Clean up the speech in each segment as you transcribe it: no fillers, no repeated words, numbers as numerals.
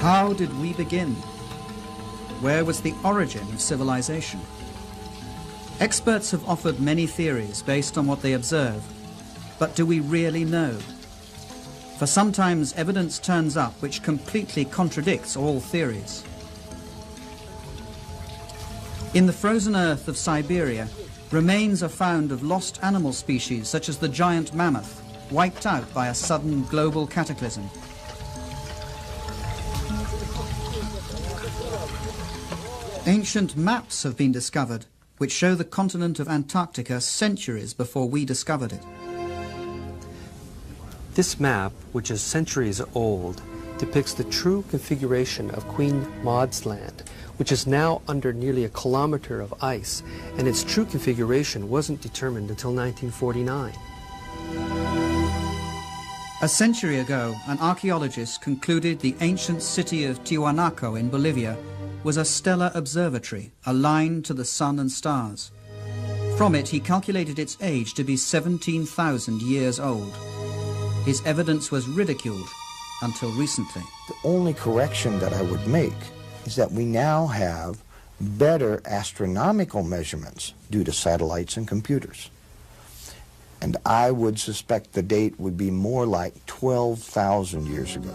How did we begin? Where was the origin of civilization? Experts have offered many theories based on what they observe, but do we really know? For sometimes evidence turns up which completely contradicts all theories. In the frozen earth of Siberia, remains are found of lost animal species such as the giant mammoth, wiped out by a sudden global cataclysm. Ancient maps have been discovered, which show the continent of Antarctica centuries before we discovered it. This map, which is centuries old, depicts the true configuration of Queen Maud's Land, which is now under nearly a kilometer of ice, and its true configuration wasn't determined until 1949. A century ago, an archaeologist concluded the ancient city of Tiwanaku in Bolivia was a stellar observatory aligned to the sun and stars. From it, he calculated its age to be 17,000 years old. His evidence was ridiculed until recently. The only correction that I would make is that we now have better astronomical measurements due to satellites and computers. And I would suspect the date would be more like 12,000 years ago.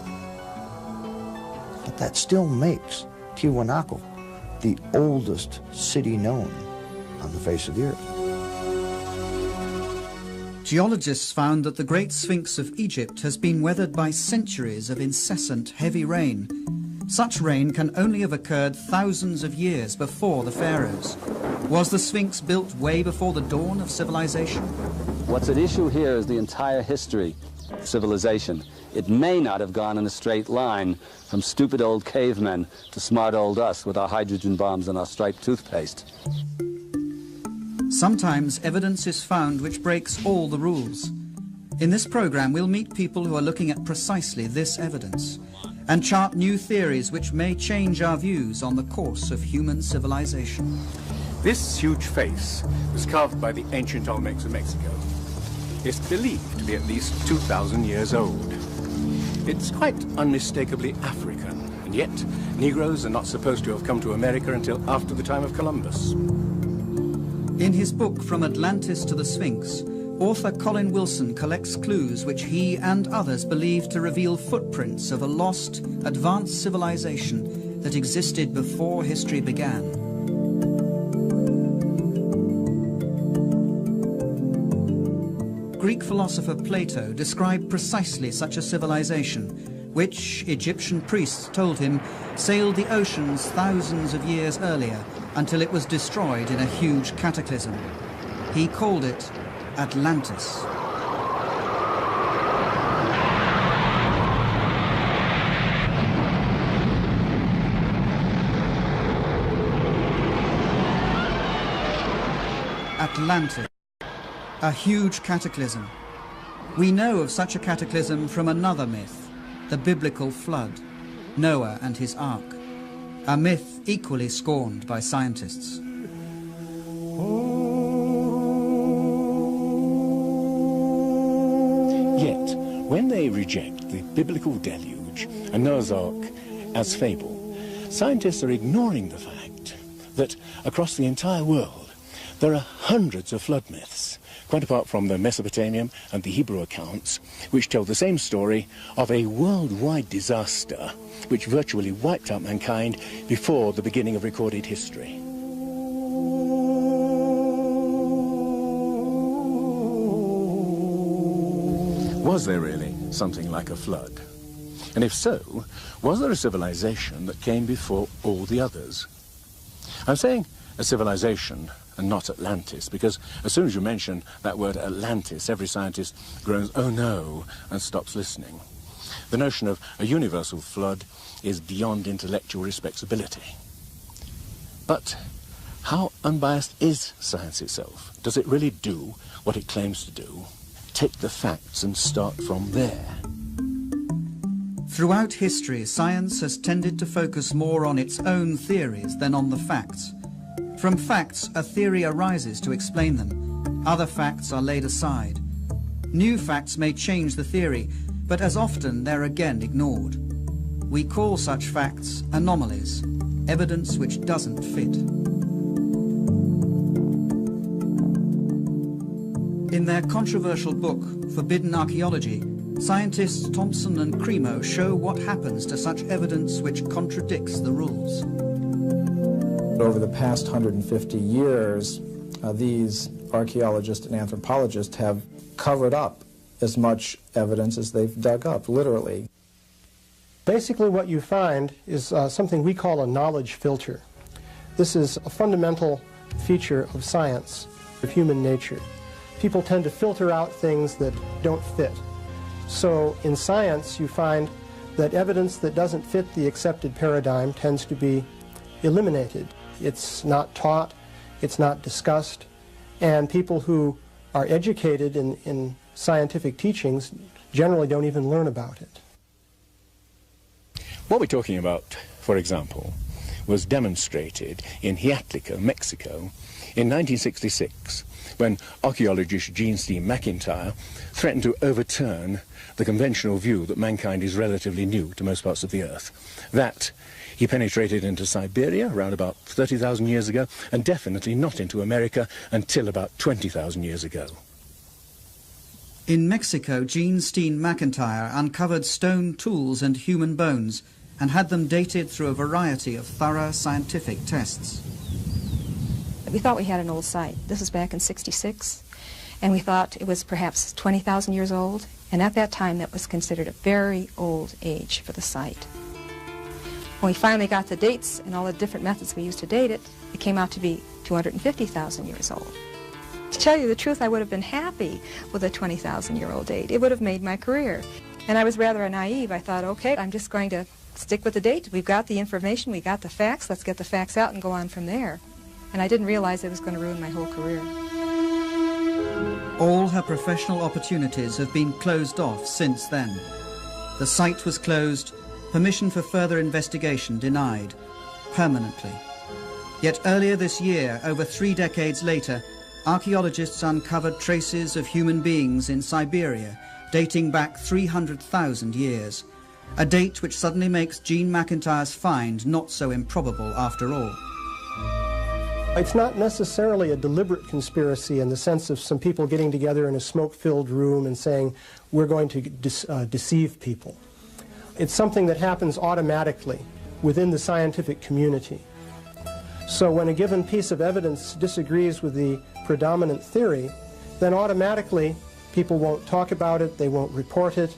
But that still makes Tiwanaku the oldest city known on the face of the earth. Geologists found that the Great Sphinx of Egypt has been weathered by centuries of incessant heavy rain. Such rain can only have occurred thousands of years before the pharaohs. Was the Sphinx built way before the dawn of civilization? What's at issue here is the entire history of civilization. It may not have gone in a straight line from stupid old cavemen to smart old us with our hydrogen bombs and our striped toothpaste. Sometimes evidence is found which breaks all the rules. In this program, we'll meet people who are looking at precisely this evidence and chart new theories which may change our views on the course of human civilization. This huge face was carved by the ancient Olmecs of Mexico. It's believed to be at least 2,000 years old. It's quite unmistakably African, and yet Negroes are not supposed to have come to America until after the time of Columbus. In his book From Atlantis to the Sphinx, author Colin Wilson collects clues which he and others believe to reveal footprints of a lost, advanced civilization that existed before history began. Greek philosopher Plato described precisely such a civilization, which, Egyptian priests told him, sailed the oceans thousands of years earlier until it was destroyed in a huge cataclysm. He called it Atlantis. Atlantis. A huge cataclysm. We know of such a cataclysm from another myth, the biblical flood, Noah and his ark, a myth equally scorned by scientists. Yet, when they reject the biblical deluge and Noah's Ark as fable, scientists are ignoring the fact that across the entire world there are hundreds of flood myths, quite apart from the Mesopotamian and the Hebrew accounts, which tell the same story of a worldwide disaster which virtually wiped out mankind before the beginning of recorded history. Was there really something like a flood? And if so, was there a civilization that came before all the others? I'm saying a civilization and not Atlantis, because as soon as you mention that word Atlantis, every scientist groans, "Oh no," and stops listening. The notion of a universal flood is beyond intellectual respectability. But how unbiased is science itself? Does it really do what it claims to do? Take the facts and start from there. Throughout history, science has tended to focus more on its own theories than on the facts. From facts, a theory arises to explain them. Other facts are laid aside. New facts may change the theory, but as often they're again ignored. We call such facts anomalies, evidence which doesn't fit. In their controversial book, Forbidden Archaeology, scientists Thompson and Cremo show what happens to such evidence which contradicts the rules. Over the past 150 years, these archaeologists and anthropologists have covered up as much evidence as they've dug up, literally. Basically what you find is something we call a knowledge filter. This is a fundamental feature of science, of human nature. People tend to filter out things that don't fit. So in science you find that evidence that doesn't fit the accepted paradigm tends to be eliminated. It's not taught, it's not discussed, and people who are educated in scientific teachings generally don't even learn about it. What we're talking about, for example, was demonstrated in Hiatlico, Mexico, in 1966, when archaeologist Gene Steen McIntyre threatened to overturn the conventional view that mankind is relatively new to most parts of the Earth. That he penetrated into Siberia around about 30,000 years ago, and definitely not into America until about 20,000 years ago. In Mexico, Gene Steen McIntyre uncovered stone tools and human bones and had them dated through a variety of thorough scientific tests. We thought we had an old site. This was back in '66, and we thought it was perhaps 20,000 years old, and at that time that was considered a very old age for the site. When we finally got the dates and all the different methods we used to date it, it came out to be 250,000 years old. To tell you the truth, I would have been happy with a 20,000-year-old date. It would have made my career. And I was rather naive. I thought, okay, I'm just going to stick with the date. We've got the information, we got the facts, let's get the facts out and go on from there. And I didn't realize it was going to ruin my whole career. All her professional opportunities have been closed off since then. The site was closed, permission for further investigation denied, permanently. Yet earlier this year, over 3 decades later, archaeologists uncovered traces of human beings in Siberia dating back 300,000 years, a date which suddenly makes Gene McIntyre's find not so improbable after all. It's not necessarily a deliberate conspiracy in the sense of some people getting together in a smoke-filled room and saying, we're going to deceive people. It's something that happens automatically within the scientific community. So when a given piece of evidence disagrees with the predominant theory, then automatically people won't talk about it, they won't report it,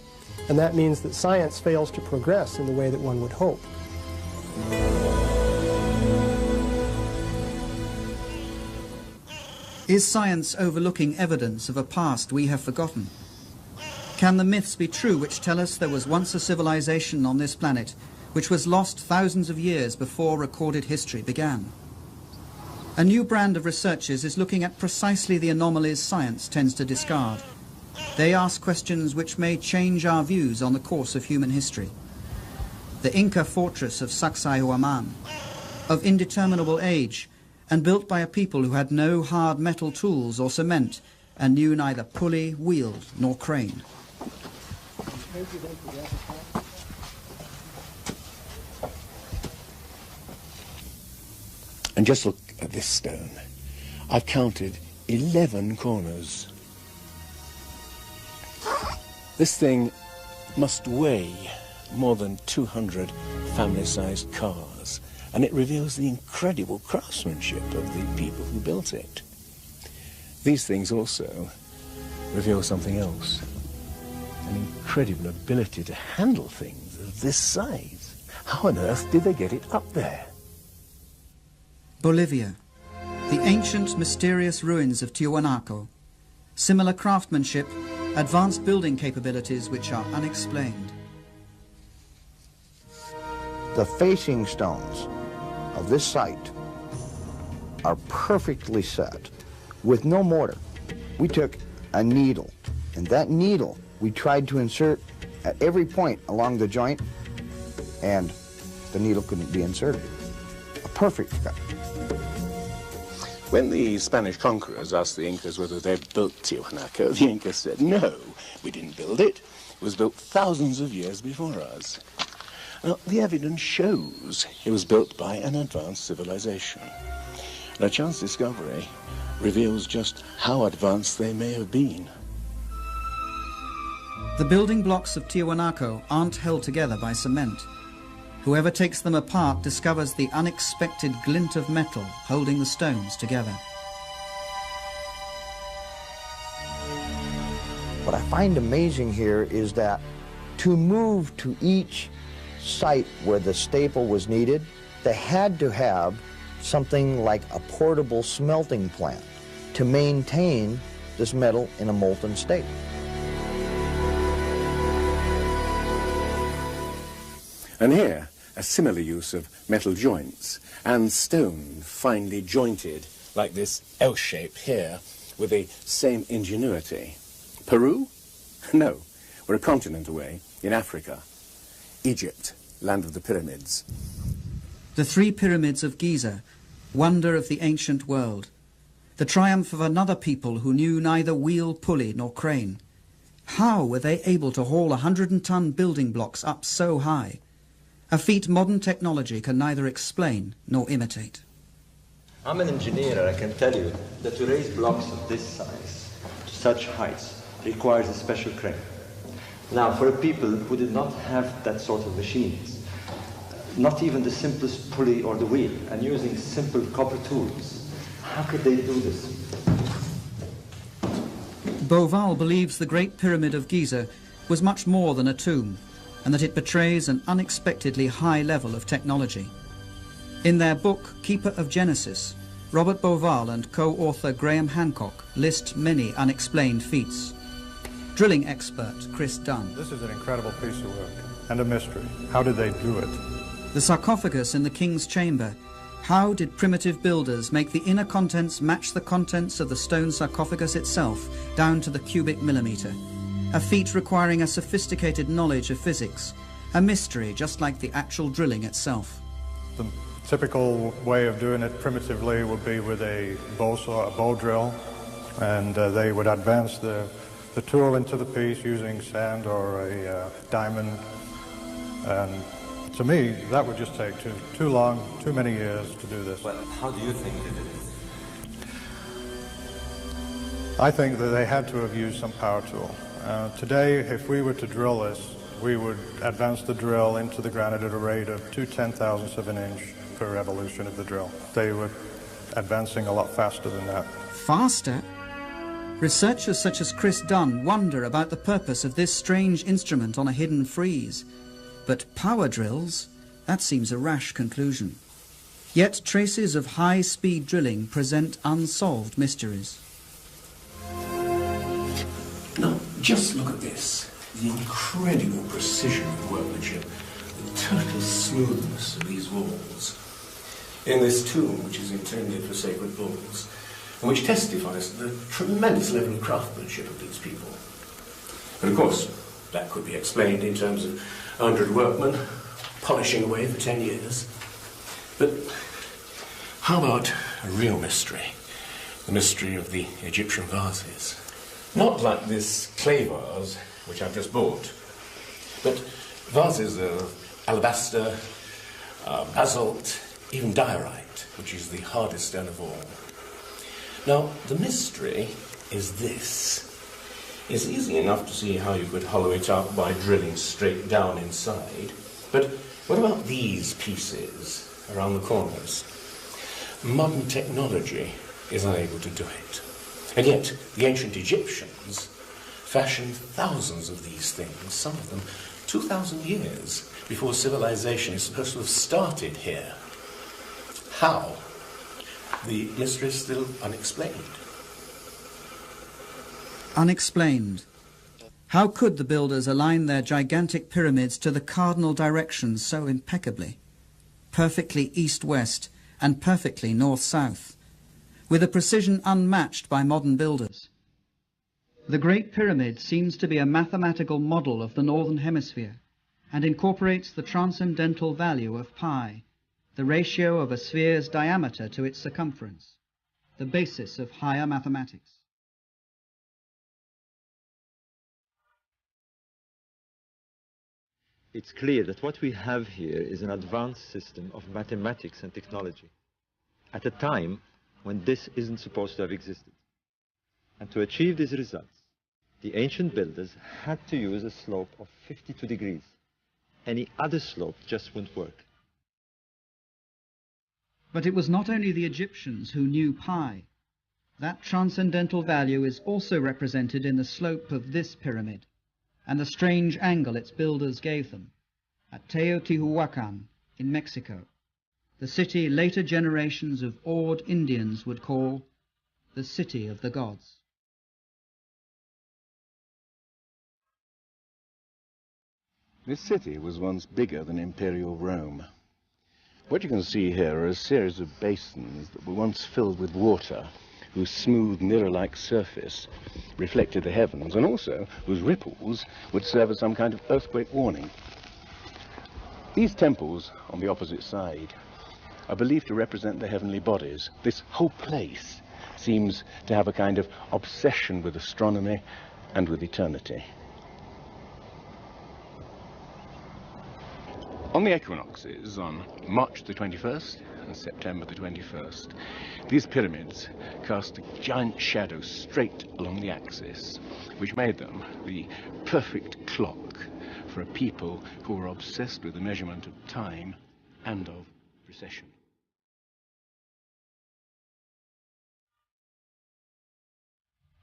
and that means that science fails to progress in the way that one would hope. Is science overlooking evidence of a past we have forgotten? Can the myths be true which tell us there was once a civilization on this planet which was lost thousands of years before recorded history began? A new brand of researchers is looking at precisely the anomalies science tends to discard. They ask questions which may change our views on the course of human history. The Inca fortress of Sacsayhuaman, of indeterminable age, and built by a people who had no hard metal tools or cement and knew neither pulley, wheel, nor crane. And just look at this stone. I've counted 11 corners. This thing must weigh more than 200 family-sized cars, and it reveals the incredible craftsmanship of the people who built it. These things also reveal something else, an incredible ability to handle things of this size. How on earth did they get it up there? Bolivia, the ancient mysterious ruins of Tiwanaku, similar craftsmanship, advanced building capabilities which are unexplained. The facing stones of this site are perfectly set with no mortar. We took a needle, and that needle we tried to insert at every point along the joint, and the needle couldn't be inserted. A perfect cut. When the Spanish conquerors asked the Incas whether they'd built Tiwanaku, the Incas said, no, we didn't build it. It was built thousands of years before us. Now, the evidence shows it was built by an advanced civilization. And a chance discovery reveals just how advanced they may have been. The building blocks of Tiwanaku aren't held together by cement. Whoever takes them apart discovers the unexpected glint of metal holding the stones together. What I find amazing here is that to move to each site where the staple was needed, they had to have something like a portable smelting plant to maintain this metal in a molten state. And here, a similar use of metal joints and stone finely jointed, like this L shape here, with the same ingenuity. Peru? No, we're a continent away, in Africa. Egypt, land of the pyramids. The 3 pyramids of Giza, wonder of the ancient world. The triumph of another people who knew neither wheel, pulley, nor crane. How were they able to haul 100-ton building blocks up so high? A feat modern technology can neither explain nor imitate. I'm an engineer, and I can tell you that to raise blocks of this size to such heights requires a special crane. Now, for a people who did not have that sort of machines, not even the simplest pulley or the wheel, and using simple copper tools, how could they do this? Beauval believes the Great Pyramid of Giza was much more than a tomb, and that it betrays an unexpectedly high level of technology. In their book, Keeper of Genesis, Robert Beauval and co-author Graham Hancock list many unexplained feats. Drilling expert Chris Dunn. This is an incredible piece of work and a mystery. How did they do it? The sarcophagus in the king's chamber. How did primitive builders make the inner contents match the contents of the stone sarcophagus itself, down to the cubic millimeter? A feat requiring a sophisticated knowledge of physics. A mystery just like the actual drilling itself. The typical way of doing it primitively would be with a bow saw, a bow drill, and they would advance the tool into the piece using sand or a diamond. And to me, that would just take too long, too many years to do this. Well, how do you think they did it? I think that they had to have used some power tool. Today, if we were to drill this, we would advance the drill into the granite at a rate of 2/10,000ths of an inch per revolution of the drill. They were advancing a lot faster than that. Faster? Researchers such as Chris Dunn wonder about the purpose of this strange instrument on a hidden frieze. But power drills? That seems a rash conclusion. Yet traces of high-speed drilling present unsolved mysteries. Now, just look at this. The incredible precision of workmanship, the total smoothness of these walls. In this tomb, which is intended for sacred bulls, and which testifies to the tremendous level of craftsmanship of these people. And of course, that could be explained in terms of 100 workmen polishing away for 10 years. But how about a real mystery? The mystery of the Egyptian vases. Not like this clay vase, which I've just bought, but vases of alabaster, basalt, even diorite, which is the hardest stone of all. Now, the mystery is this. It's easy enough to see how you could hollow it out by drilling straight down inside, but what about these pieces around the corners? Modern technology is unable to do it. And yet, the ancient Egyptians fashioned thousands of these things, some of them 2,000 years before civilization is supposed to have started here. How? The mystery is still unexplained. Unexplained. How could the builders align their gigantic pyramids to the cardinal directions so impeccably? Perfectly east-west and perfectly north-south, with a precision unmatched by modern builders. The Great Pyramid seems to be a mathematical model of the Northern Hemisphere and incorporates the transcendental value of pi, the ratio of a sphere's diameter to its circumference, the basis of higher mathematics. it's clear that what we have here is an advanced system of mathematics and technology at a time when this isn't supposed to have existed. And to achieve these results, the ancient builders had to use a slope of 52 degrees. Any other slope just wouldn't work. But it was not only the Egyptians who knew pi. That transcendental value is also represented in the slope of this pyramid and the strange angle its builders gave them at Teotihuacan in Mexico, the city later generations of awed Indians would call the City of the Gods. This city was once bigger than Imperial Rome. What you can see here are a series of basins that were once filled with water, whose smooth mirror-like surface reflected the heavens, and also whose ripples would serve as some kind of earthquake warning. These temples on the opposite side are believed to represent the heavenly bodies. This whole place seems to have a kind of obsession with astronomy and with eternity. On the equinoxes, on March the 21st and September the 21st, these pyramids cast a giant shadow straight along the axis, which made them the perfect clock for a people who were obsessed with the measurement of time and of precession.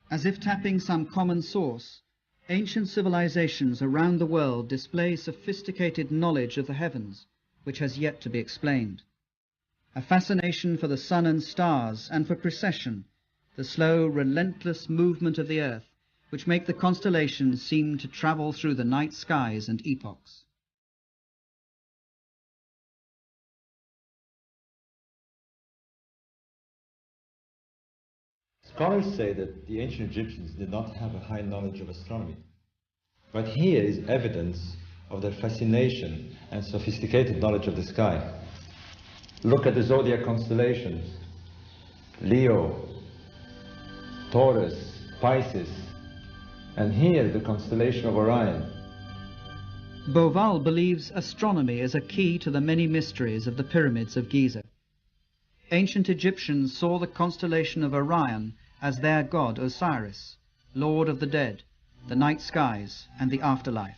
As if tapping some common source, ancient civilizations around the world display sophisticated knowledge of the heavens, which has yet to be explained. A fascination for the sun and stars and for precession, the slow, relentless movement of the earth, which make the constellations seem to travel through the night skies and epochs. Scholars say that the ancient Egyptians did not have a high knowledge of astronomy. But here is evidence of their fascination and sophisticated knowledge of the sky. Look at the zodiac constellations: Leo, Taurus, Pisces, and here the constellation of Orion. Beauval believes astronomy is a key to the many mysteries of the pyramids of Giza. Ancient Egyptians saw the constellation of Orion as their god Osiris, lord of the dead, the night skies, and the afterlife.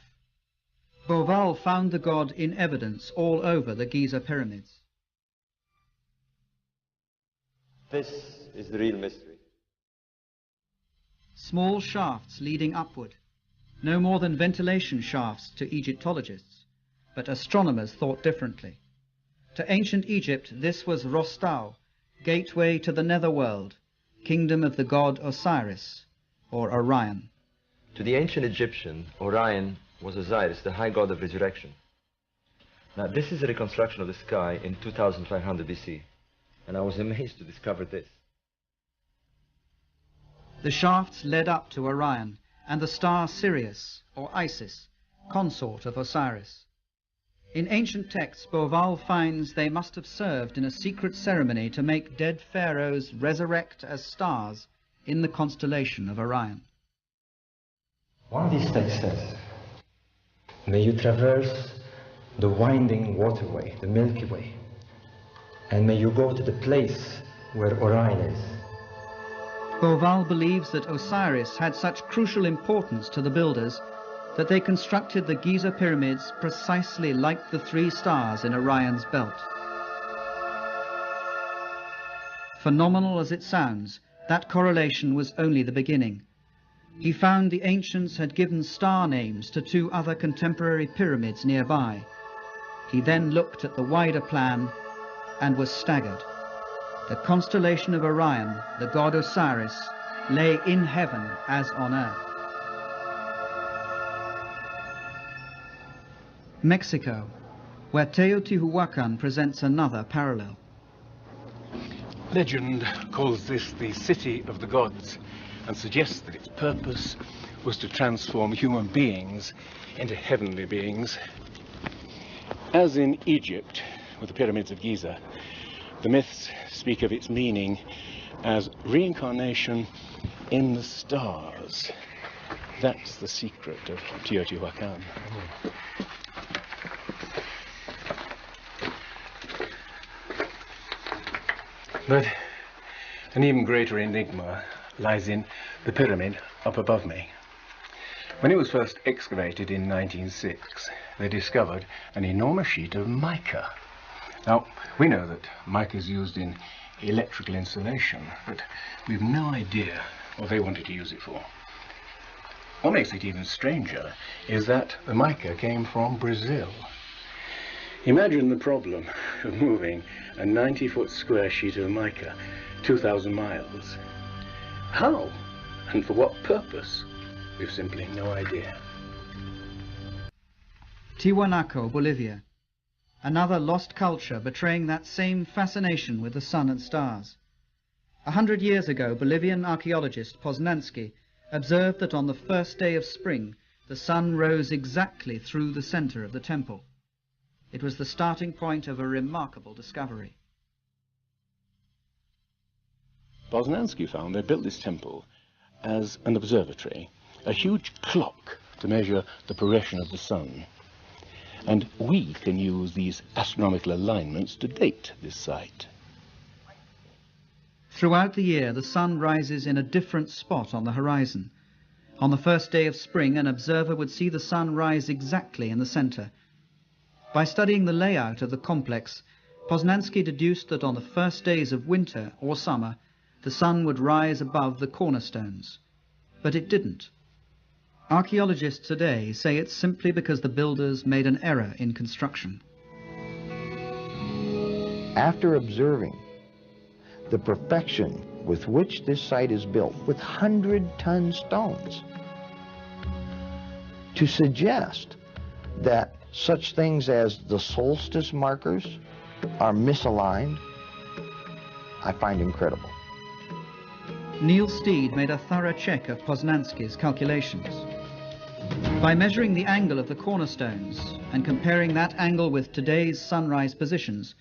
Beauval found the god in evidence all over the Giza pyramids. This is the real mystery. Small shafts leading upward, no more than ventilation shafts to Egyptologists, but astronomers thought differently. To ancient Egypt, this was Rostau, gateway to the netherworld, kingdom of the god Osiris, or Orion. To the ancient Egyptian, Orion was Osiris, the high god of resurrection. Now, this is a reconstruction of the sky in 2500 BC, and I was amazed to discover this. The shafts led up to Orion and the star Sirius, or Isis, consort of Osiris. In ancient texts, Beauval finds they must have served in a secret ceremony to make dead pharaohs resurrect as stars in the constellation of Orion. One of these texts says, "May you traverse the winding waterway, the Milky Way, and may you go to the place where Orion is." Beauval believes that Osiris had such crucial importance to the builders that they constructed the Giza pyramids precisely like the three stars in Orion's belt. Phenomenal as it sounds, that correlation was only the beginning. He found the ancients had given star names to two other contemporary pyramids nearby. He then looked at the wider plan and was staggered. The constellation of Orion, the god Osiris, lay in heaven as on earth. Mexico, where Teotihuacan presents another parallel. Legend calls this the City of the Gods and suggests that its purpose was to transform human beings into heavenly beings. As in Egypt, with the pyramids of Giza, the myths speak of its meaning as reincarnation in the stars. That's the secret of Teotihuacan. But an even greater enigma lies in the pyramid up above me. When it was first excavated in 1906, they discovered an enormous sheet of mica. Now, we know that mica is used in electrical insulation, but we've no idea what they wanted to use it for. What makes it even stranger is that the mica came from Brazil. Imagine the problem of moving a 90-foot square sheet of mica 2,000 miles. How? And for what purpose? We've simply no idea. Tiwanaku, Bolivia. Another lost culture betraying that same fascination with the sun and stars. 100 years ago, Bolivian archaeologist Poznański observed that on the first day of spring, the sun rose exactly through the center of the temple. It was the starting point of a remarkable discovery. Poznański found they built this temple as an observatory, a huge clock to measure the progression of the sun. And we can use these astronomical alignments to date this site. Throughout the year, the sun rises in a different spot on the horizon. On the first day of spring, an observer would see the sun rise exactly in the center. By studying the layout of the complex, Poznański deduced that on the first days of winter or summer, the sun would rise above the cornerstones. But it didn't. Archaeologists today say it's simply because the builders made an error in construction. After observing the perfection with which this site is built, with 100-ton stones, to suggest that such things as the solstice markers are misaligned, I find incredible. Neil Steed made a thorough check of Poznański's calculations. By measuring the angle of the cornerstones and comparing that angle with today's sunrise positions,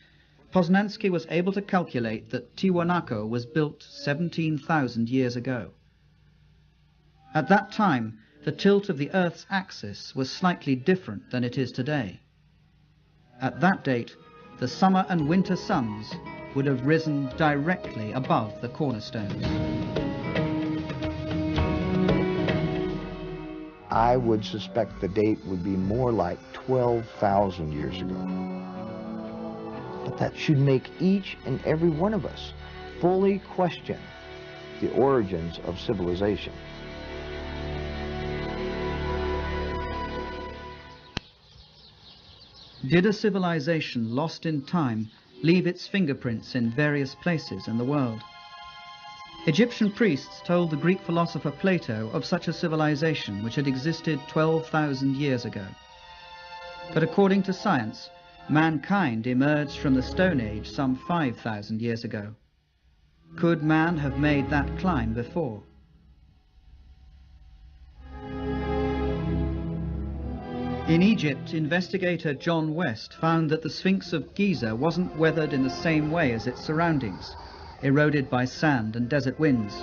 Poznański was able to calculate that Tiwanaku was built 17,000 years ago. At that time, the tilt of the Earth's axis was slightly different than it is today. At that date, the summer and winter suns would have risen directly above the cornerstones. I would suspect the date would be more like 12,000 years ago. But that should make each and every one of us fully question the origins of civilization. Did a civilization lost in time leave its fingerprints in various places in the world? Egyptian priests told the Greek philosopher Plato of such a civilization which had existed 12,000 years ago. But according to science, mankind emerged from the Stone Age some 5,000 years ago. Could man have made that climb before? In Egypt, investigator John West found that the Sphinx of Giza wasn't weathered in the same way as its surroundings, eroded by sand and desert winds.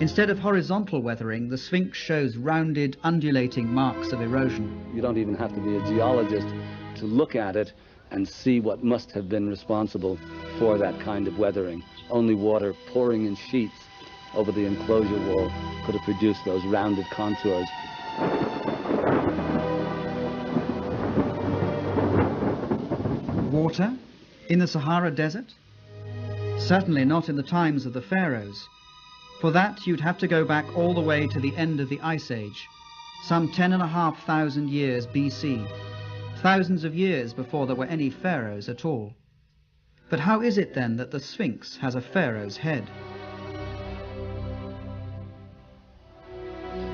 Instead of horizontal weathering, the Sphinx shows rounded, undulating marks of erosion. You don't even have to be a geologist to look at it and see what must have been responsible for that kind of weathering. Only water pouring in sheets over the enclosure wall could have produced those rounded contours. Water? In the Sahara Desert? Certainly not in the times of the pharaohs. For that, you'd have to go back all the way to the end of the Ice Age, some 10,500 years BC, thousands of years before there were any pharaohs at all. But how is it then that the Sphinx has a pharaoh's head?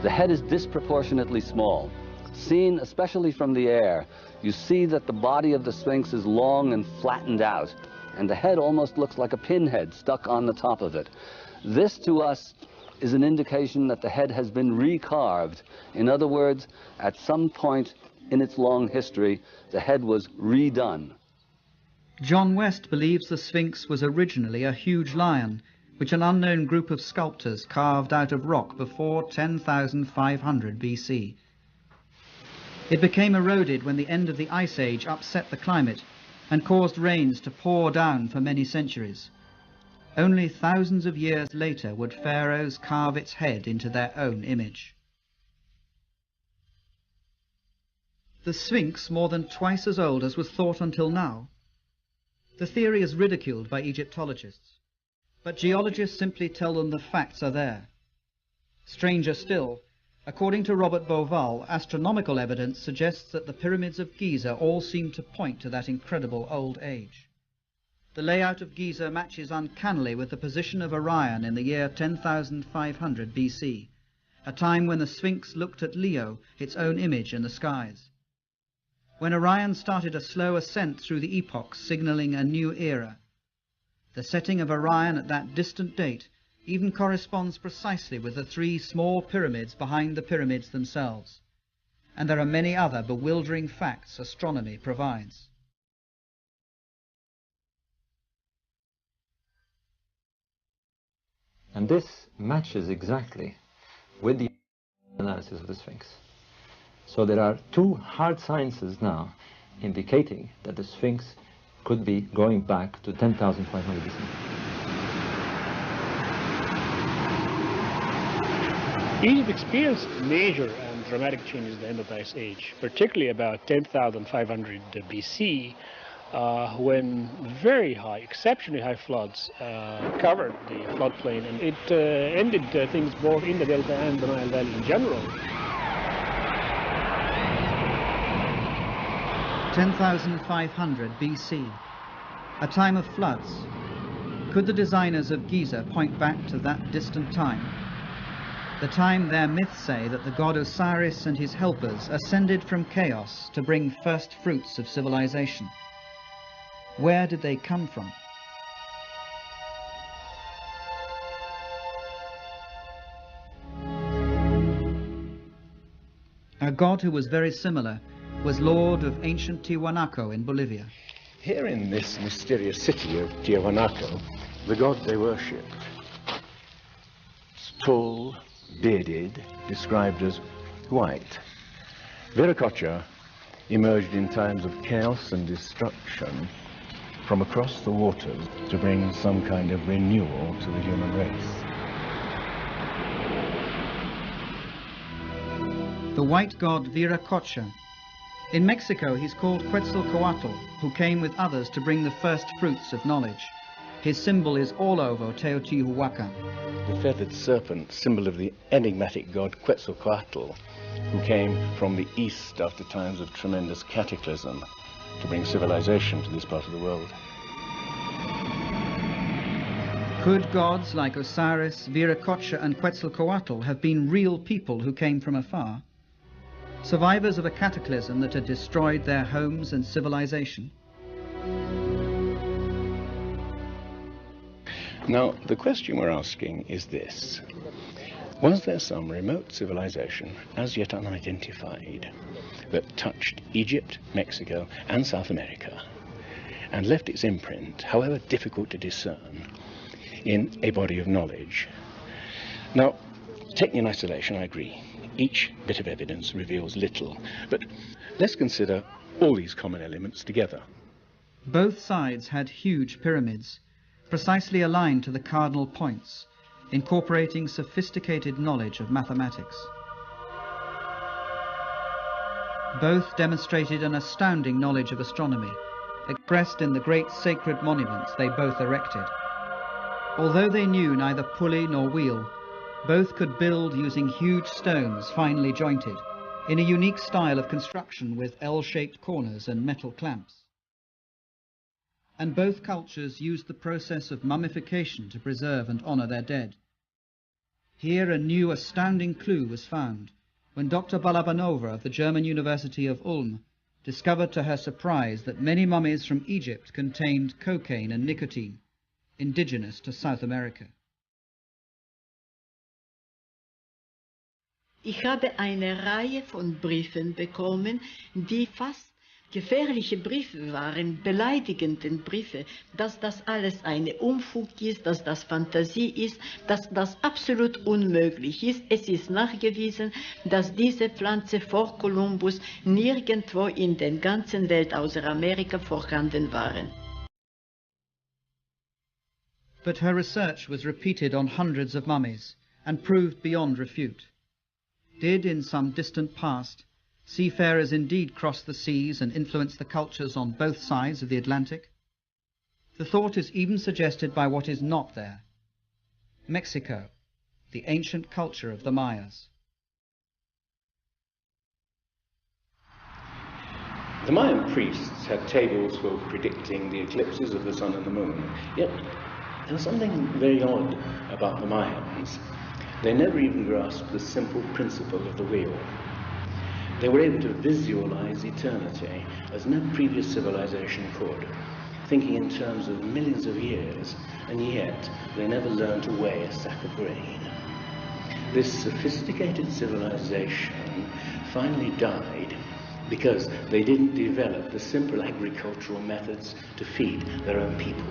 The head is disproportionately small. Seen especially from the air, you see that the body of the Sphinx is long and flattened out, and the head almost looks like a pinhead stuck on the top of it. This, to us, is an indication that the head has been recarved. In other words, at some point in its long history, the head was redone. John West believes the Sphinx was originally a huge lion, which an unknown group of sculptors carved out of rock before 10,500 BC. It became eroded when the end of the Ice Age upset the climate and caused rains to pour down for many centuries. Only thousands of years later would pharaohs carve its head into their own image. The Sphinx, more than twice as old as was thought until now. The theory is ridiculed by Egyptologists, but geologists simply tell them the facts are there. Stranger still, according to Robert Bauval, astronomical evidence suggests that the pyramids of Giza all seem to point to that incredible old age. The layout of Giza matches uncannily with the position of Orion in the year 10,500 BC, a time when the Sphinx looked at Leo, its own image in the skies. When Orion started a slow ascent through the epochs, signaling a new era. The setting of Orion at that distant date even corresponds precisely with the three small pyramids behind the pyramids themselves. And there are many other bewildering facts astronomy provides. And this matches exactly with the analysis of the Sphinx. So there are two hard sciences now indicating that the Sphinx could be going back to 10,500 BC. Egypt experienced major and dramatic changes at the end of the Ice Age, particularly about 10,500 BC, when very high, exceptionally high floods covered the floodplain, and it ended things both in the Delta and the Nile Valley in general. 10,500 BC, a time of floods. Could the designers of Giza point back to that distant time? The time their myths say that the god Osiris and his helpers ascended from chaos to bring first fruits of civilization. Where did they come from? A god who was very similar was lord of ancient Tiwanaku in Bolivia. Here in this mysterious city of Tiwanaku, the god they worshipped is tall, bearded, described as white. Viracocha emerged in times of chaos and destruction from across the waters to bring some kind of renewal to the human race. The white god Viracocha. In Mexico, he's called Quetzalcoatl, who came with others to bring the first fruits of knowledge. His symbol is all over Teotihuacan. The feathered serpent, symbol of the enigmatic god Quetzalcoatl, who came from the east after times of tremendous cataclysm to bring civilization to this part of the world. Could gods like Osiris, Viracocha and Quetzalcoatl have been real people who came from afar? Survivors of a cataclysm that had destroyed their homes and civilization? Now, the question we're asking is this. Was there some remote civilization, as yet unidentified, that touched Egypt, Mexico, and South America, and left its imprint, however difficult to discern, in a body of knowledge? Now, taken in isolation, I agree. Each bit of evidence reveals little, but let's consider all these common elements together. Both sides had huge pyramids, precisely aligned to the cardinal points, incorporating sophisticated knowledge of mathematics. Both demonstrated an astounding knowledge of astronomy, expressed in the great sacred monuments they both erected. Although they knew neither pulley nor wheel, both could build using huge stones finely jointed, in a unique style of construction with L-shaped corners and metal clamps. And both cultures used the process of mummification to preserve and honor their dead. Here a new astounding clue was found when Dr. Balabanova of the German University of Ulm discovered to her surprise that many mummies from Egypt contained cocaine and nicotine, indigenous to South America. Ich habe eine Reihe von Briefen bekommen, die fast gefährliche Briefe waren, beleidigende Briefe, dass das alles eine Unfug ist, dass das Fantasie ist, dass das absolut unmöglich ist. Es ist nachgewiesen, dass diese Pflanze vor Kolumbus nirgendwo in der ganzen Welt außer Amerika vorhanden waren. But her research was repeated on hundreds of mummies and proved beyond refute. Did, in some distant past, seafarers indeed cross the seas and influence the cultures on both sides of the Atlantic? The thought is even suggested by what is not there: Mexico, the ancient culture of the Mayas. The Mayan priests had tables for predicting the eclipses of the sun and the moon, yet there was something very odd about the Mayans. They never even grasped the simple principle of the wheel. They were able to visualize eternity as no previous civilization could, thinking in terms of millions of years, and yet they never learned to weigh a sack of grain. This sophisticated civilization finally died because they didn't develop the simple agricultural methods to feed their own people.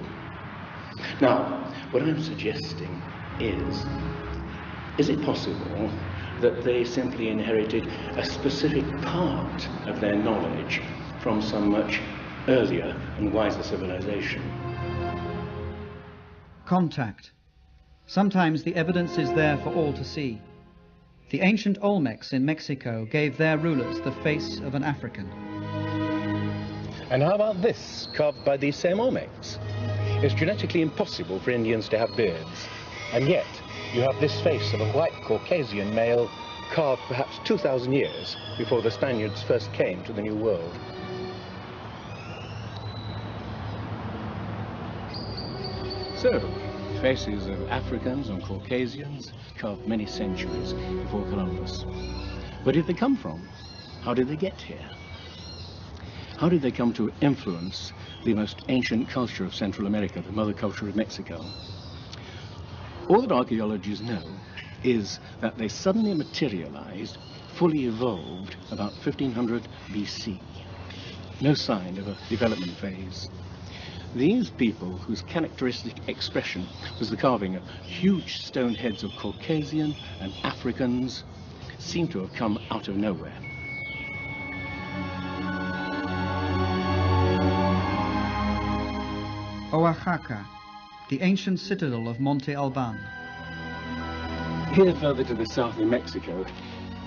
Now, what I'm suggesting is it possible that they simply inherited a specific part of their knowledge from some much earlier and wiser civilization? Contact. Sometimes the evidence is there for all to see. The ancient Olmecs in Mexico gave their rulers the face of an African. And how about this, carved by these same Olmecs? It's genetically impossible for Indians to have beards, and yet you have this face of a white Caucasian male carved perhaps 2,000 years before the Spaniards first came to the New World. So, faces of Africans and Caucasians carved many centuries before Columbus. Where did they come from? How did they get here? How did they come to influence the most ancient culture of Central America, the mother culture of Mexico? All that archaeologists know is that they suddenly materialized, fully evolved about 1500 BC. No sign of a development phase. These people, whose characteristic expression was the carving of huge stone heads of Caucasian and Africans, seem to have come out of nowhere. Oaxaca, the ancient citadel of Monte Alban. Here further to the south in Mexico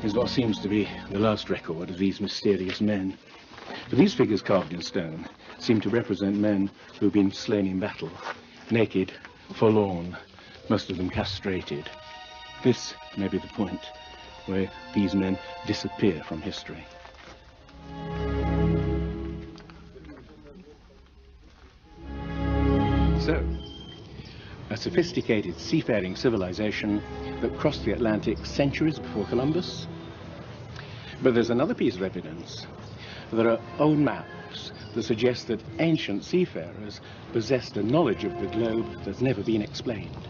is what seems to be the last record of these mysterious men. But these figures carved in stone seem to represent men who've been slain in battle, naked, forlorn, most of them castrated. This may be the point where these men disappear from history. So, a sophisticated seafaring civilization that crossed the Atlantic centuries before Columbus. But there's another piece of evidence. There are old maps that suggest that ancient seafarers possessed a knowledge of the globe that's never been explained.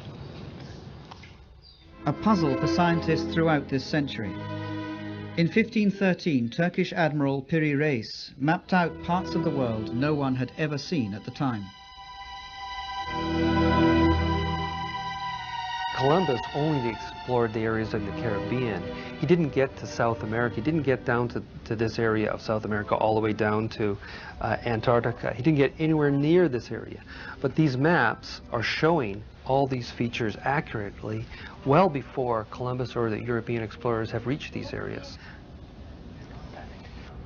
A puzzle for scientists throughout this century. In 1513, Turkish Admiral Piri Reis mapped out parts of the world no one had ever seen at the time. Columbus only explored the areas of the Caribbean. He didn't get to South America. He didn't get down to this area of South America all the way down to Antarctica. He didn't get anywhere near this area. But these maps are showing all these features accurately well before Columbus or the European explorers have reached these areas.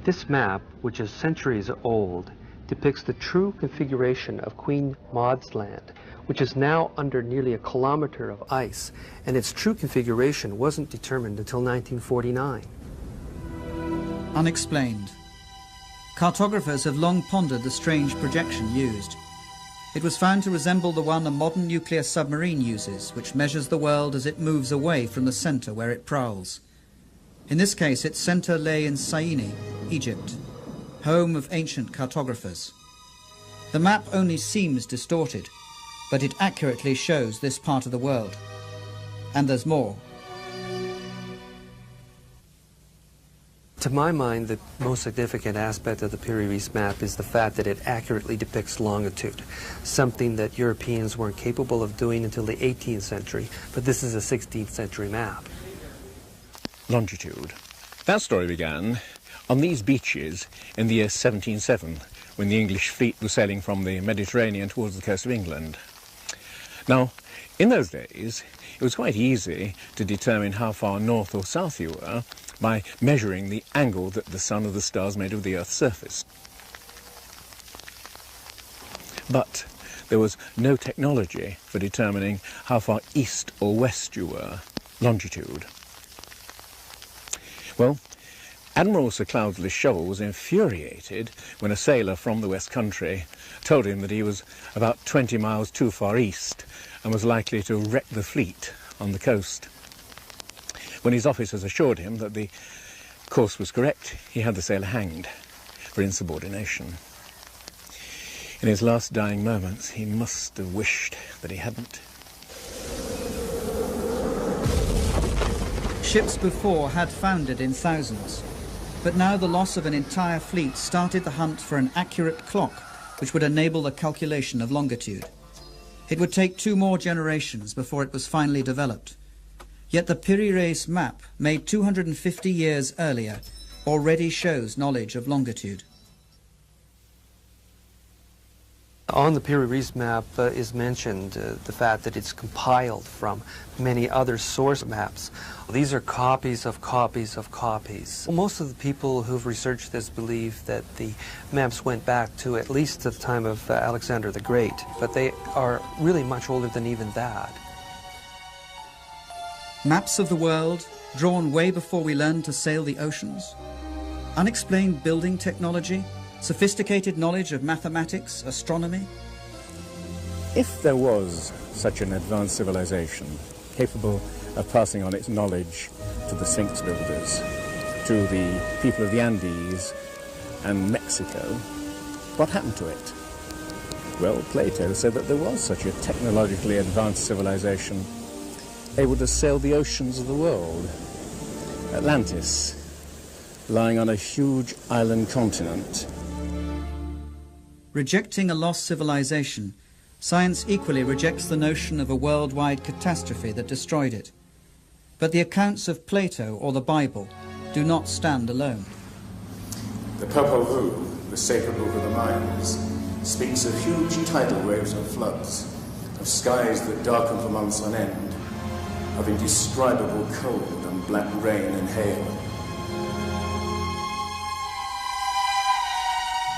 This map, which is centuries old, depicts the true configuration of Queen Maud's Land, which is now under nearly a kilometer of ice, and its true configuration wasn't determined until 1949. Unexplained. Cartographers have long pondered the strange projection used. It was found to resemble the one a modern nuclear submarine uses, which measures the world as it moves away from the center where it prowls. In this case, its center lay in Syene, Egypt, home of ancient cartographers. The map only seems distorted, but it accurately shows this part of the world. And there's more. To my mind, the most significant aspect of the Piri Reis map is the fact that it accurately depicts longitude, something that Europeans weren't capable of doing until the 18th century, but this is a 16th century map. Longitude. That story began on these beaches in the year 1707, when the English fleet was sailing from the Mediterranean towards the coast of England. Now, in those days, it was quite easy to determine how far north or south you were by measuring the angle that the sun or the stars made of the Earth's surface. But there was no technology for determining how far east or west you were, longitude. Well, Admiral Sir Cloudesley Shovel was infuriated when a sailor from the West Country told him that he was about 20 miles too far east and was likely to wreck the fleet on the coast. When his officers assured him that the course was correct, he had the sailor hanged for insubordination. In his last dying moments, he must have wished that he hadn't. Ships before had foundered in thousands, but now the loss of an entire fleet started the hunt for an accurate clock which would enable the calculation of longitude. It would take 2 more generations before it was finally developed. Yet the Piri Reis map, made 250 years earlier, already shows knowledge of longitude. On the Piri Reis map is mentioned the fact that it's compiled from many other source maps. These are copies of copies of copies. Most of the people who've researched this believe that the maps went back to at least the time of Alexander the Great, but they are really much older than even that. Maps of the world, drawn way before we learned to sail the oceans. Unexplained building technology, sophisticated knowledge of mathematics, astronomy. If there was such an advanced civilization capable of passing on its knowledge to the Sphinx builders, to the people of the Andes and Mexico, what happened to it? Well, Plato said that there was such a technologically advanced civilization able to sail the oceans of the world. Atlantis, lying on a huge island continent. Rejecting a lost civilization, science equally rejects the notion of a worldwide catastrophe that destroyed it. But the accounts of Plato or the Bible do not stand alone. The Popol Vuh, the sacred book of the Mayans, speaks of huge tidal waves and floods, of skies that darken for months on end, of indescribable cold and black rain and hail.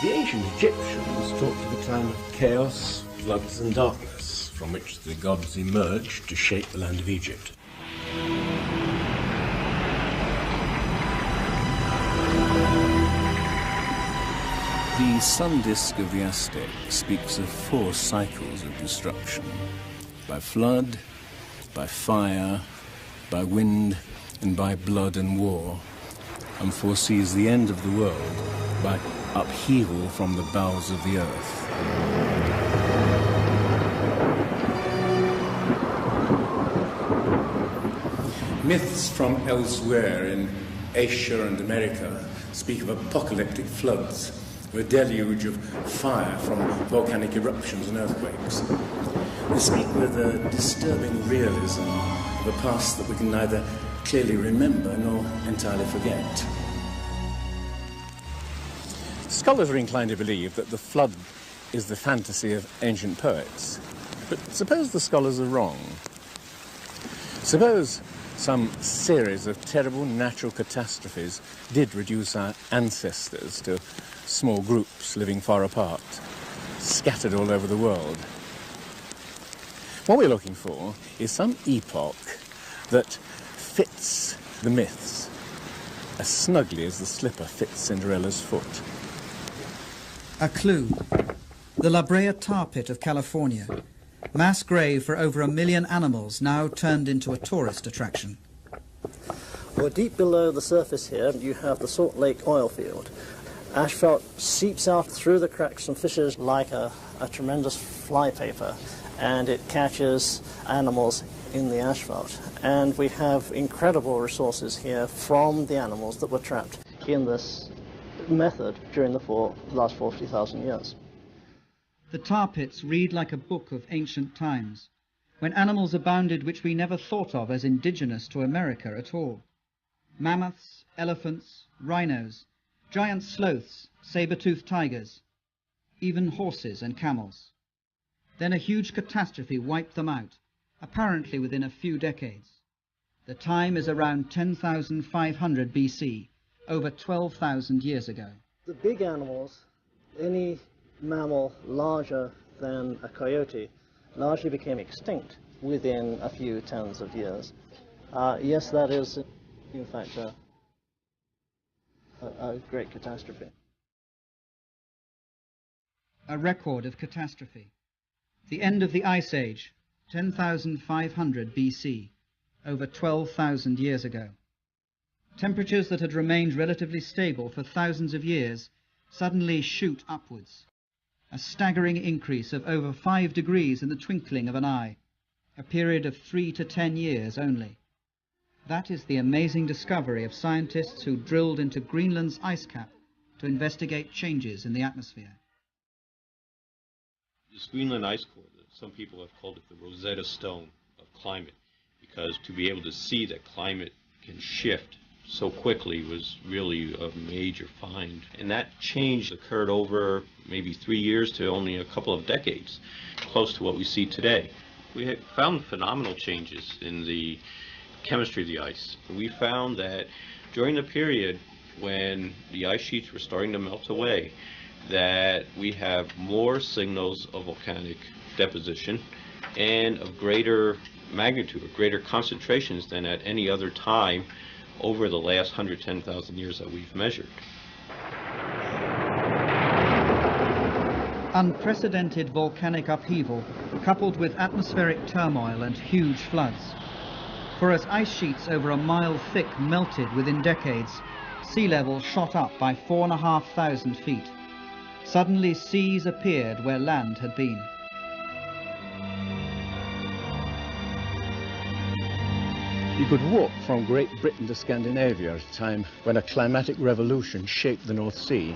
The ancient Egyptians talked of a time of chaos, floods and darkness, from which the gods emerged to shape the land of Egypt. The sun disk of the Aztec speaks of 4 cycles of destruction: by flood, by fire, by wind, and by blood and war, and foresees the end of the world by upheaval from the bowels of the earth. Myths from elsewhere in Asia and America speak of apocalyptic floods, a deluge of fire from volcanic eruptions and earthquakes. They speak with a disturbing realism of a past that we can neither clearly remember nor entirely forget. Scholars are inclined to believe that the flood is the fantasy of ancient poets. But suppose the scholars are wrong. Suppose some series of terrible natural catastrophes did reduce our ancestors to small groups living far apart, scattered all over the world. What we're looking for is some epoch that fits the myths as snugly as the slipper fits Cinderella's foot. A clue. The La Brea tar pit of California. Mass grave for over 1 million animals now turned into a tourist attraction. Well, deep below the surface here, you have the Salt Lake oil field. Asphalt seeps out through the cracks and fissures like a tremendous flypaper, and it catches animals in the asphalt. And we have incredible resources here from the animals that were trapped in this method during the last 40,000 years. The tar pits read like a book of ancient times, when animals abounded which we never thought of as indigenous to America at all. Mammoths, elephants, rhinos, giant sloths, saber-toothed tigers, even horses and camels. Then a huge catastrophe wiped them out, apparently within a few decades. The time is around 10,500 BC, over 12,000 years ago. The big animals, any mammal larger than a coyote, largely became extinct within a few tens of years. Yes, that is, in fact, a great catastrophe. A record of catastrophe. The end of the Ice Age, 10,500 BC, over 12,000 years ago. Temperatures that had remained relatively stable for thousands of years suddenly shoot upwards. A staggering increase of over 5 degrees in the twinkling of an eye, a period of 3 to 10 years only. That is the amazing discovery of scientists who drilled into Greenland's ice cap to investigate changes in the atmosphere. This Greenland ice core, some people have called it the Rosetta Stone of climate, because to be able to see that climate can shift so quickly was really a major find. And that change occurred over maybe 3 years to only a couple of decades, close to what we see today. We had found phenomenal changes in the chemistry of the ice. We found that during the period when the ice sheets were starting to melt away, that we have more signals of volcanic deposition and of greater magnitude, of greater concentrations than at any other time over the last 110,000 years that we've measured. Unprecedented volcanic upheaval coupled with atmospheric turmoil and huge floods. For as ice sheets over a mile thick melted within decades, sea level shot up by 4,500 feet. Suddenly seas appeared where land had been. You could walk from Great Britain to Scandinavia at a time when a climatic revolution shaped the North Sea.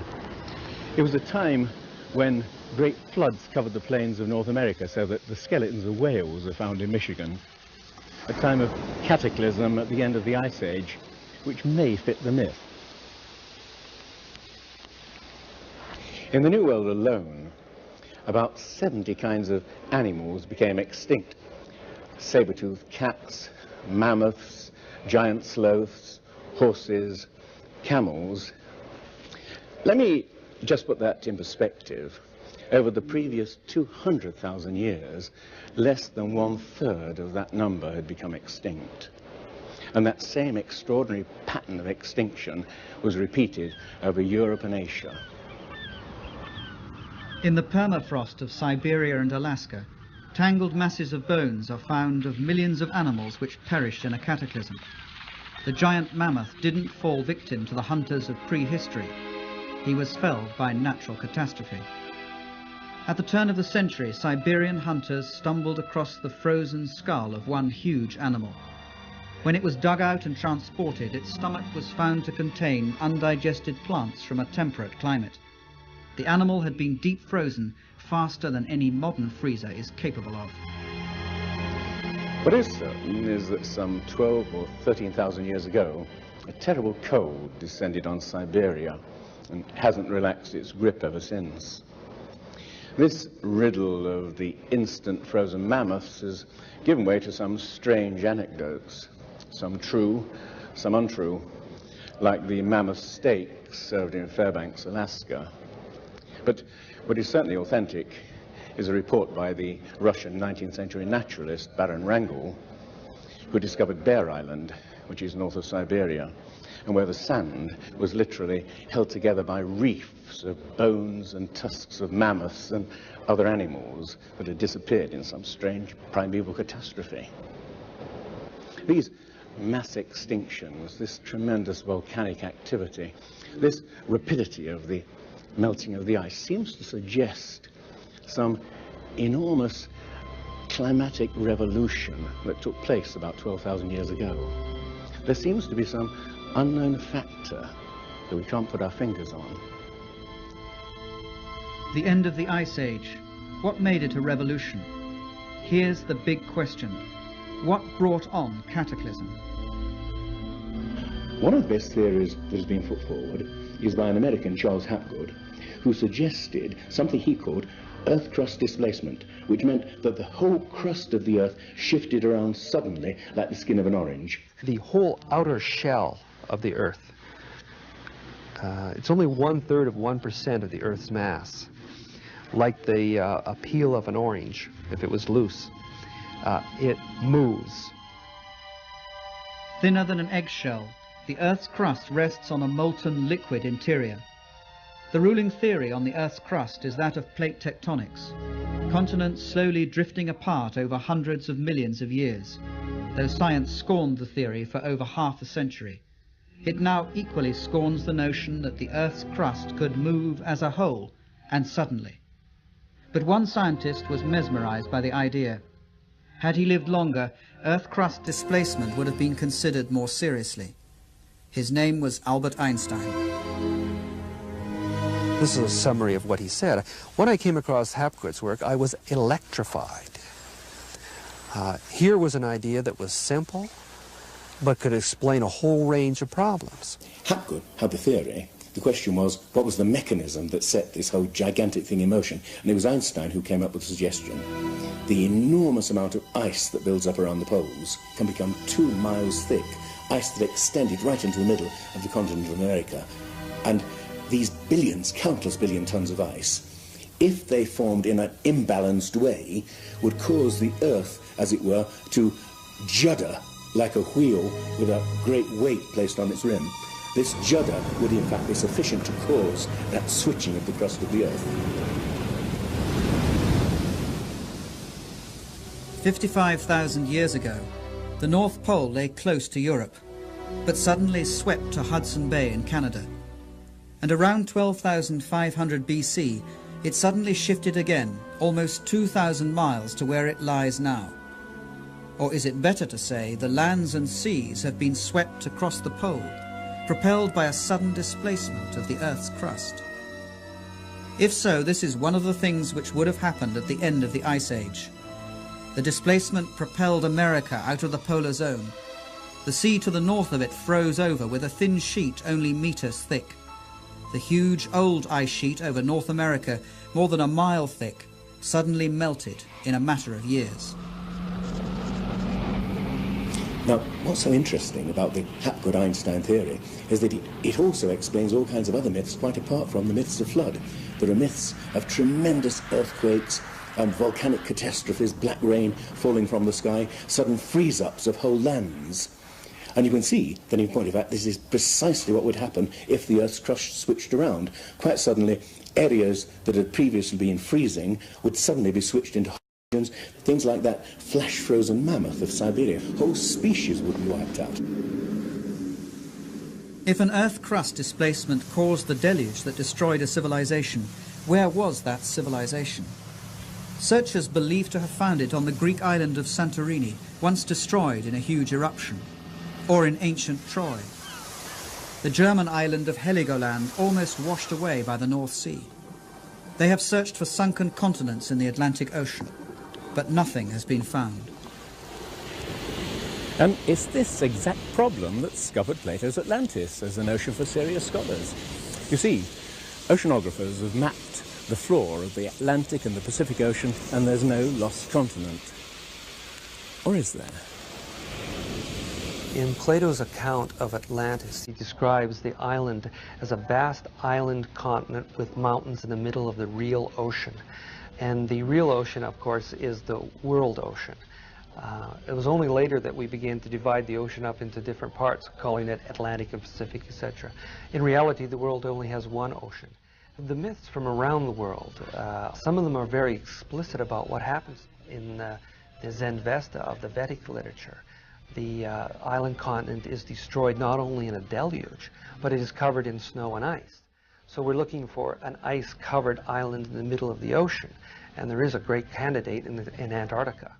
It was a time when great floods covered the plains of North America so that the skeletons of whales are found in Michigan. A time of cataclysm at the end of the Ice Age, which may fit the myth. In the New World alone, about 70 kinds of animals became extinct. Saber-toothed cats, mammoths, giant sloths, horses, camels. Let me just put that in perspective. Over the previous 200,000 years, less than 1/3 of that number had become extinct. And that same extraordinary pattern of extinction was repeated over Europe and Asia. In the permafrost of Siberia and Alaska, tangled masses of bones are found of millions of animals which perished in a cataclysm. The giant mammoth didn't fall victim to the hunters of prehistory. He was felled by natural catastrophe. At the turn of the century, Siberian hunters stumbled across the frozen skull of one huge animal. When it was dug out and transported, its stomach was found to contain undigested plants from a temperate climate. The animal had been deep frozen faster than any modern freezer is capable of. What is certain is that some 12 or 13,000 years ago, a terrible cold descended on Siberia and hasn't relaxed its grip ever since. This riddle of the instant frozen mammoths has given way to some strange anecdotes, some true, some untrue, like the mammoth steak served in Fairbanks, Alaska. But what is certainly authentic is a report by the Russian 19th century naturalist Baron Wrangel, who discovered Bear Island, which is north of Siberia, and where the sand was literally held together by reefs of bones and tusks of mammoths and other animals that had disappeared in some strange primeval catastrophe. These mass extinctions, this tremendous volcanic activity, this rapidity of the melting of the ice seems to suggest some enormous climatic revolution that took place about 12,000 years ago. There seems to be some unknown factor that we can't put our fingers on. The end of the Ice Age. What made it a revolution? Here's the big question. What brought on cataclysm? One of the best theories that has been put forward is by an American, Charles Hapgood, who suggested something he called earth crust displacement, which meant that the whole crust of the Earth shifted around suddenly like the skin of an orange. The whole outer shell of the Earth, it's only 1/3 of 1% of the Earth's mass. Like the peel of an orange, if it was loose, it moves. Thinner than an eggshell, the Earth's crust rests on a molten liquid interior. The ruling theory on the Earth's crust is that of plate tectonics, continents slowly drifting apart over hundreds of millions of years. Though science scorned the theory for over half a century, it now equally scorns the notion that the Earth's crust could move as a whole and suddenly. But one scientist was mesmerized by the idea. Had he lived longer, Earth crust displacement would have been considered more seriously. His name was Albert Einstein. This is a summary of what he said. When I came across Hapgood's work, I was electrified. Here was an idea that was simple, but could explain a whole range of problems. Hapgood had the theory. The question was, what was the mechanism that set this whole gigantic thing in motion? And it was Einstein who came up with the suggestion. The enormous amount of ice that builds up around the poles can become 2 miles thick, ice that extended right into the middle of the continent of America. And these billions, countless billion tons of ice, if they formed in an imbalanced way, would cause the Earth, as it were, to judder like a wheel with a great weight placed on its rim. This judder would in fact be sufficient to cause that switching of the crust of the Earth. 55,000 years ago, the North Pole lay close to Europe, but suddenly swept to Hudson Bay in Canada. And around 12,500 BC, it suddenly shifted again, almost 2,000 miles to where it lies now. Or is it better to say the lands and seas have been swept across the pole, propelled by a sudden displacement of the Earth's crust? If so, this is one of the things which would have happened at the end of the Ice Age. The displacement propelled America out of the polar zone. The sea to the north of it froze over with a thin sheet only meters thick. The huge old ice sheet over North America, more than a mile thick, suddenly melted in a matter of years. Now, what's so interesting about the Hapgood-Einstein theory is that it also explains all kinds of other myths quite apart from the myths of flood. There are myths of tremendous earthquakes and volcanic catastrophes, black rain falling from the sky, sudden freeze-ups of whole lands. And you can see that in point of fact this is precisely what would happen if the Earth's crust switched around. Quite suddenly, areas that had previously been freezing would suddenly be switched into things like that flash-frozen mammoth of Siberia. Whole species would be wiped out. If an Earth crust displacement caused the deluge that destroyed a civilization, where was that civilization? Searchers believe to have found it on the Greek island of Santorini, once destroyed in a huge eruption, or in ancient Troy. The German island of Heligoland, almost washed away by the North Sea. They have searched for sunken continents in the Atlantic Ocean, but nothing has been found. And it's this exact problem that scuppered Plato's Atlantis as a notion for serious scholars. You see, oceanographers have mapped the floor of the Atlantic and the Pacific Ocean, and there's no lost continent. Or is there? In Plato's account of Atlantis, he describes the island as a vast island continent with mountains in the middle of the real ocean. And the real ocean, of course, is the world ocean. It was only later that we began to divide the ocean up into different parts, calling it Atlantic and Pacific, etc. In reality, the world only has one ocean. The myths from around the world, some of them are very explicit about what happens in the Zen Vesta of the Vedic literature. The island continent is destroyed not only in a deluge, but it is covered in snow and ice. So we're looking for an ice-covered island in the middle of the ocean, and there is a great candidate in Antarctica.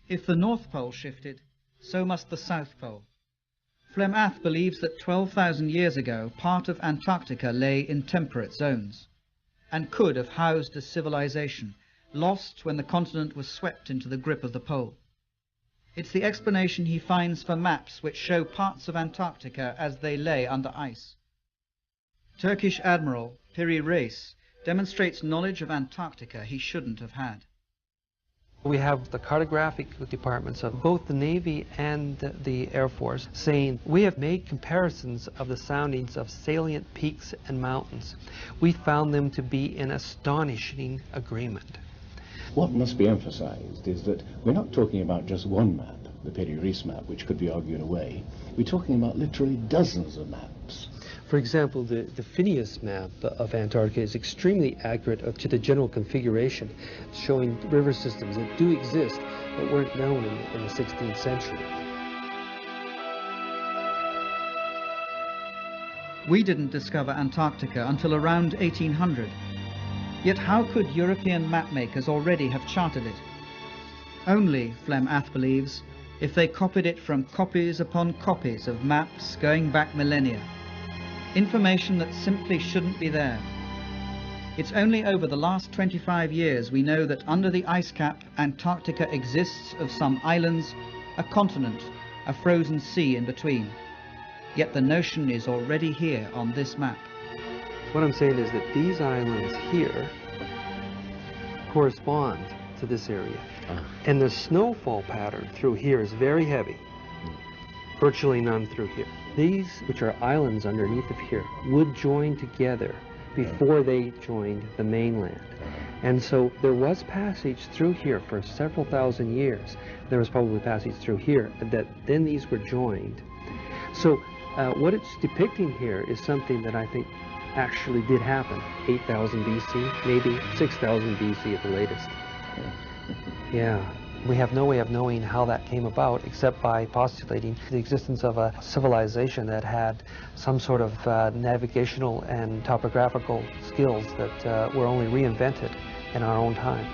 If the North Pole shifted, so must the South Pole. Flemath believes that 12,000 years ago, part of Antarctica lay in temperate zones, and could have housed a civilization, lost when the continent was swept into the grip of the pole. It's the explanation he finds for maps which show parts of Antarctica as they lay under ice. Turkish Admiral Piri Reis demonstrates knowledge of Antarctica he shouldn't have had. We have the cartographic departments of both the Navy and the Air Force saying we have made comparisons of the soundings of salient peaks and mountains. We found them to be in astonishing agreement. What must be emphasized is that we're not talking about just one map, the Peri-Reis map, which could be argued away. We're talking about literally dozens of maps. For example, the Phineas map of Antarctica is extremely accurate to the general configuration, showing river systems that do exist but weren't known in the 16th century. We didn't discover Antarctica until around 1800. Yet how could European mapmakers already have charted it? Only, Flem Ath believes, if they copied it from copies upon copies of maps going back millennia. Information that simply shouldn't be there. It's only over the last 25 years we know that under the ice cap, Antarctica exists of some islands, a continent, a frozen sea in between. Yet the notion is already here on this map. What I'm saying is that these islands here correspond to this area. And the snowfall pattern through here is very heavy. Virtually none through here. These, which are islands underneath of here, would join together before they joined the mainland. And so there was passage through here for several thousand years. There was probably passage through here that then these were joined. So what it's depicting here is something that I think actually did happen. 8,000 BC, maybe 6,000 BC at the latest. Yeah. We have no way of knowing how that came about except by postulating the existence of a civilization that had some sort of navigational and topographical skills that were only reinvented in our own time.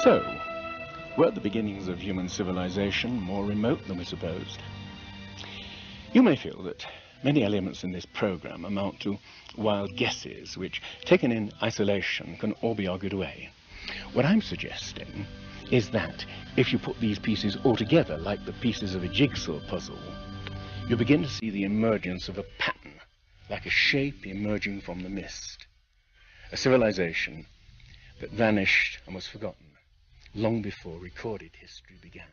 So, were the beginnings of human civilization more remote than we supposed? You may feel that many elements in this program amount to wild guesses which, taken in isolation, can all be argued away. What I'm suggesting is that if you put these pieces all together like the pieces of a jigsaw puzzle, you begin to see the emergence of a pattern, like a shape emerging from the mist. A civilization that vanished and was forgotten long before recorded history began.